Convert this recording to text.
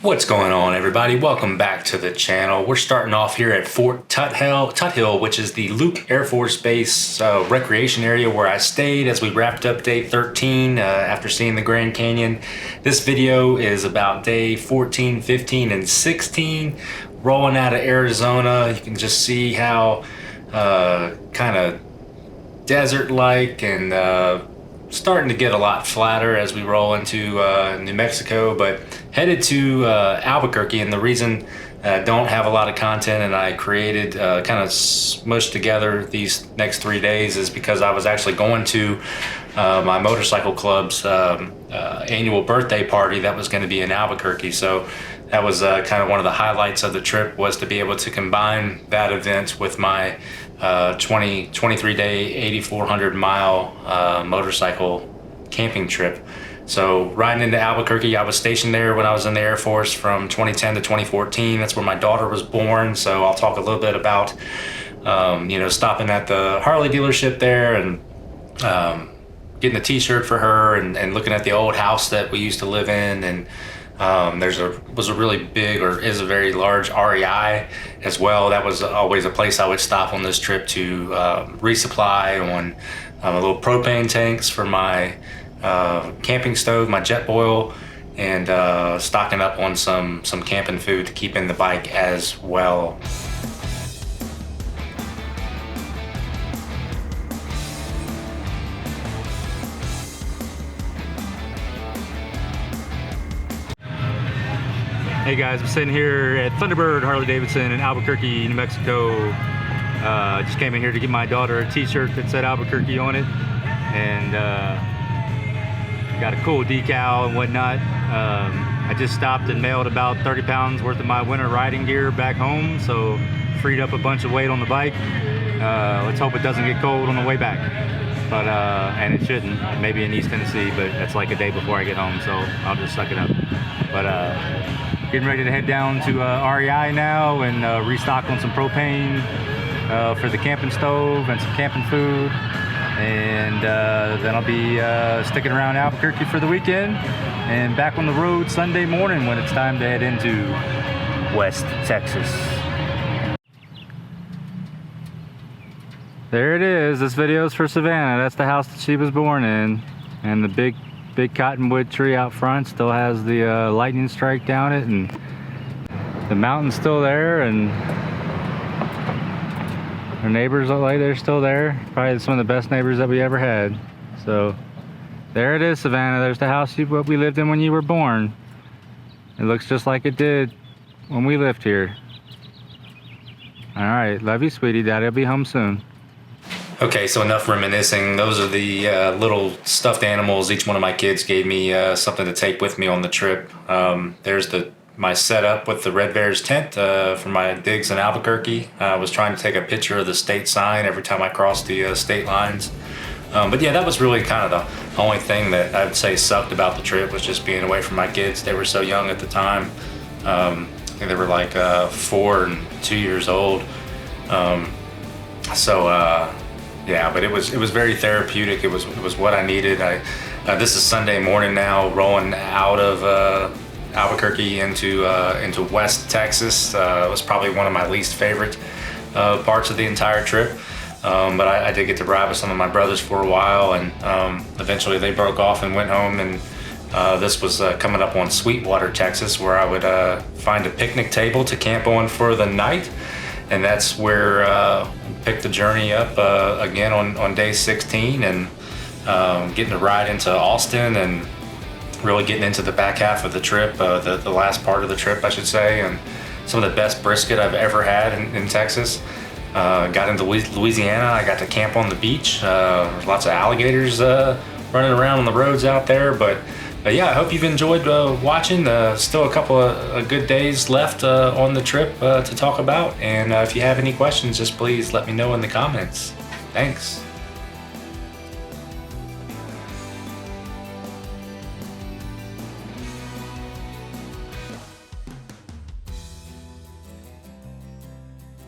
What's going on, everybody? Welcome back to the channel. We're starting off here at Fort Tuthill, which is the Luke Air Force Base recreation area where I stayed as we wrapped up day 13 after seeing the Grand Canyon. This video is about day 14, 15, and 16. Rolling out of Arizona, you can just see how kind of desert-like and starting to get a lot flatter as we roll into New Mexico, but headed to Albuquerque. And the reason I don't have a lot of content and I created kind of smushed together these next 3 days is because I was actually going to my motorcycle club's annual birthday party that was going to be in Albuquerque. So that was kind of one of the highlights of the trip, was to be able to combine that event with my 23-day, 8,400 mile motorcycle camping trip. So riding into Albuquerque, I was stationed there when I was in the Air Force from 2010 to 2014. That's where my daughter was born. So I'll talk a little bit about, stopping at the Harley dealership there and getting a t-shirt for her and looking at the old house that we used to live in. And was a really big, or is a very large REI as well. That was always a place I would stop on this trip to resupply on little propane tanks for my camping stove, my Jetboil, and stocking up on some camping food to keep in the bike as well. Hey guys, I'm sitting here at Thunderbird Harley-Davidson in Albuquerque, New Mexico. Just came in here to get my daughter a t-shirt that said Albuquerque on it, and got a cool decal and whatnot. I just stopped and mailed about 30 pounds worth of my winter riding gear back home, so freed up a bunch of weight on the bike. Let's hope it doesn't get cold on the way back. But and it shouldn't. Maybe in East Tennessee, but that's like a day before I get home, so I'll just suck it up. But getting ready to head down to REI now and restock on some propane for the camping stove and some camping food. And then I'll be sticking around Albuquerque for the weekend and back on the road Sunday morning when it's time to head into West Texas. There it is. This video is for Savannah. That's the house that she was born in, and the big cottonwood tree out front still has the lightning strike down it, and the mountain's still there, and our neighbors look like they're still there. Probably some of the best neighbors that we ever had. So there it is, Savannah. There's the house what we lived in when you were born. It looks just like it did when we lived here. All right, love you, sweetie. Daddy'll be home soon. Okay, so enough reminiscing. Those are the little stuffed animals. Each one of my kids gave me something to take with me on the trip. There's my setup with the Red Bears tent for my digs in Albuquerque. I was trying to take a picture of the state sign every time I crossed the state lines. But yeah, that was really kind of the only thing that I would say sucked about the trip, was just being away from my kids. They were so young at the time. I think they were like 4 and 2 years old. Yeah, but it was very therapeutic. It was what I needed. This is Sunday morning now, rolling out of Albuquerque into West Texas. It was probably one of my least favorite parts of the entire trip. But I did get to ride with some of my brothers for a while, and eventually they broke off and went home. And this was coming up on Sweetwater, Texas, where I would find a picnic table to camp on for the night. And that's where picked the journey up again on day 16, and getting to ride into Austin and really getting into the back half of the trip, the last part of the trip, I should say, and some of the best brisket I've ever had in Texas. Got into Louisiana. I got to camp on the beach. Lots of alligators running around on the roads out there, but yeah, I hope you've enjoyed watching. Still a couple of good days left on the trip to talk about. And if you have any questions, just please let me know in the comments. Thanks.